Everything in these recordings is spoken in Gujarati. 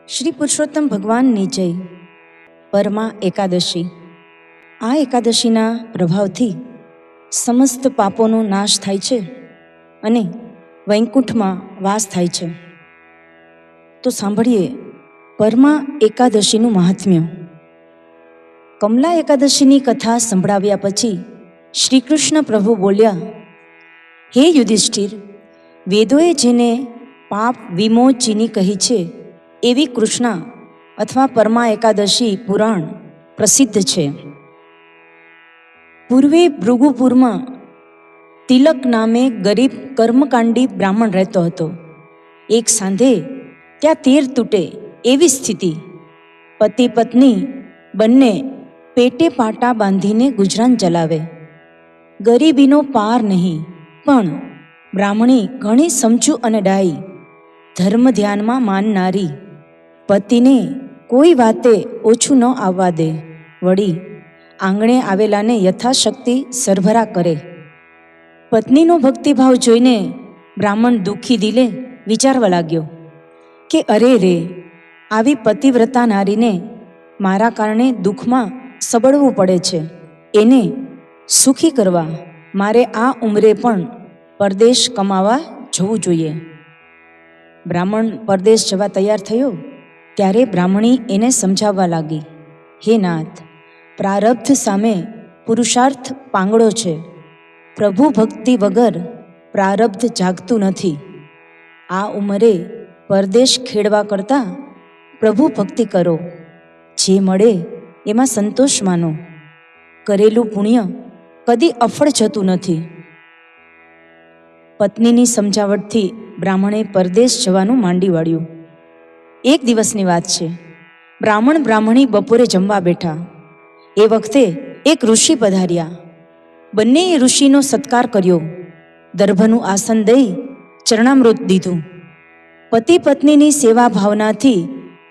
શ્રી પુરુષોત્તમ ભગવાનની જય. પરમાં એકાદશી. આ એકાદશીના પ્રભાવથી સમસ્ત પાપોનો નાશ થાય છે અને વૈકુંઠમાં વાસ થાય છે. તો સાંભળીએ પરમાં એકાદશીનું મહાત્મ્ય. કમલા એકાદશીની કથા સંભળાવ્યા પછી શ્રી કૃષ્ણ પ્રભુ બોલ્યા, હે યુધિષ્ઠિર, વેદોએ જેને પાપ વિમોચિની કહી છે એવી કૃષ્ણા અથવા પરમાં એકાદશી પુરાણ પ્રસિદ્ધ છે. પૂર્વે ભૃગુપુરમાં તિલક નામે ગરીબ કર્મકાંડી બ્રાહ્મણ રહેતો હતો. એક સાંધે ત્યાં તેર તૂટે એવી સ્થિતિ. પતિ પત્ની બંને પેટે પાટા બાંધીને ગુજરાન ચલાવે. ગરીબીનો પાર નહીં, પણ બ્રાહ્મણી ઘણી સમજુ અને ડાઈ, ધર્મ ધ્યાનમાં માનનારી, પતિને કોઈ વાતે ઓછું ન આવવા દે, વળી આંગણે આવેલાને યથાશક્તિ સરભરા કરે. પત્નીનો ભક્તિભાવ જોઈને બ્રાહ્મણ દુઃખી દિલે વિચારવા લાગ્યો કે અરે રે, આવી પતિવ્રતા નારીને મારા કારણે દુઃખમાં સબળવું પડે છે. એને સુખી કરવા મારે આ ઉંમરે પણ પરદેશ કમાવા જવું જોઈએ. બ્રાહ્મણ પરદેશ જવા તૈયાર થયો ત્યારે બ્રાહ્મણી એને સમજાવવા લાગી, હે નાથ, પ્રારબ્ધ સામે પુરુષાર્થ પાંગડો છે. પ્રભુ ભક્તિ વગર પ્રારબ્ધ જાગતું નથી. આ ઉંમરે પરદેશ ખેડવા કરતાં પ્રભુ ભક્તિ કરો. જે મળે એમાં સંતોષ માનો. કરેલું પુણ્ય કદી અફળ જતું નથી. પત્નીની સમજાવટથી બ્રાહ્મણે પરદેશ જવાનું માંડી વાળ્યું. એક દિવસની વાત છે. બ્રાહ્મણ બ્રાહ્મણી બપોરે જમવા બેઠા. એ વખતે એક ઋષિ પધાર્યા. બંનેએ ઋષિનો સત્કાર કર્યો. દર્ભનું આસન દઈ ચરણામૃત દીધું. પતિ પત્નીની સેવા ભાવનાથી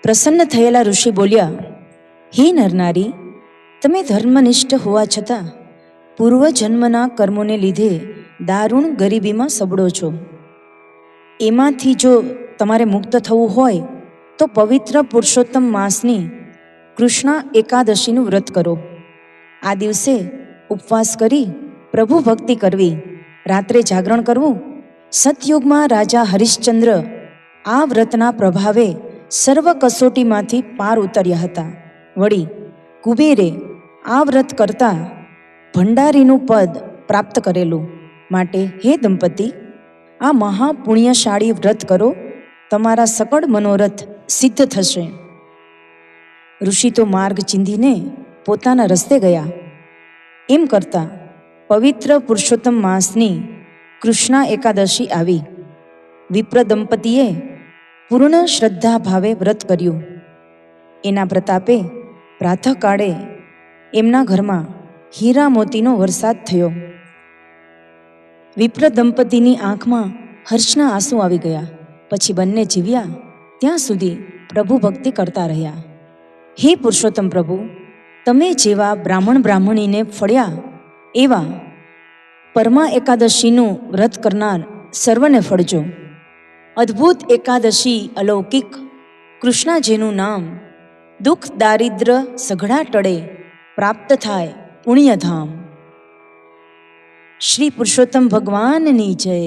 પ્રસન્ન થયેલા ઋષિ બોલ્યા, હે નરનારી, તમે ધર્મનિષ્ઠ હોવા છતાં પૂર્વજન્મના કર્મોને લીધે દારૂણ ગરીબીમાં સબળો છો. એમાંથી જો તમારે મુક્ત થવું હોય તો પવિત્ર પુરુષોત્તમ માસની કૃષ્ણા એકાદશીનું વ્રત કરો. આ દિવસે ઉપવાસ કરી પ્રભુ ભક્તિ કરવી, રાત્રે જાગરણ કરવું. સતયુગમાં રાજા હરિશ્ચંદ્ર આ વ્રતના પ્રભાવે સર્વ કસોટીમાંથી પાર ઉતર્યા હતા. વળી કુબેરે આ વ્રત કરતા ભંડારીનું પદ પ્રાપ્ત કરેલું. માટે હે દંપતી, આ મહાપુણ્યશાળી વ્રત કરો, તમારા સકળ મનોરથ સિદ્ધ થશે. ઋષિ તો માર્ગ ચીંધીને પોતાના રસ્તે ગયા. એમ કરતા પવિત્ર પુરુષોત્તમ માસની કૃષ્ણા એકાદશી આવી. વિપ્ર દંપતીએ પૂર્ણ શ્રદ્ધા ભાવે વ્રત કર્યું. એના પ્રતાપે પ્રાતઃકાળે એમના ઘરમાં હીરા મોતીનો વરસાદ થયો. વિપ્ર દંપતીની આંખમાં હર્ષના આંસુ આવી ગયા. પછી બંને જીવ્યા ત્યાં સુધી પ્રભુ ભક્તિ કરતા રહ્યા. હે પુરુષોત્તમ પ્રભુ, તમે જેવા બ્રાહ્મણ બ્રાહ્મણીને ફળ્યા એવા પરમાં એકાદશીનું વ્રત કરનાર સર્વને ફળજો. અદ્ભુત એકાદશી અલૌકિક કૃષ્ણાજીનું નામ, દુઃખ દારિદ્ર સઘળા ટળે, પ્રાપ્ત થાય પુણ્યધામ. શ્રી પુરુષોત્તમ ભગવાનની જય.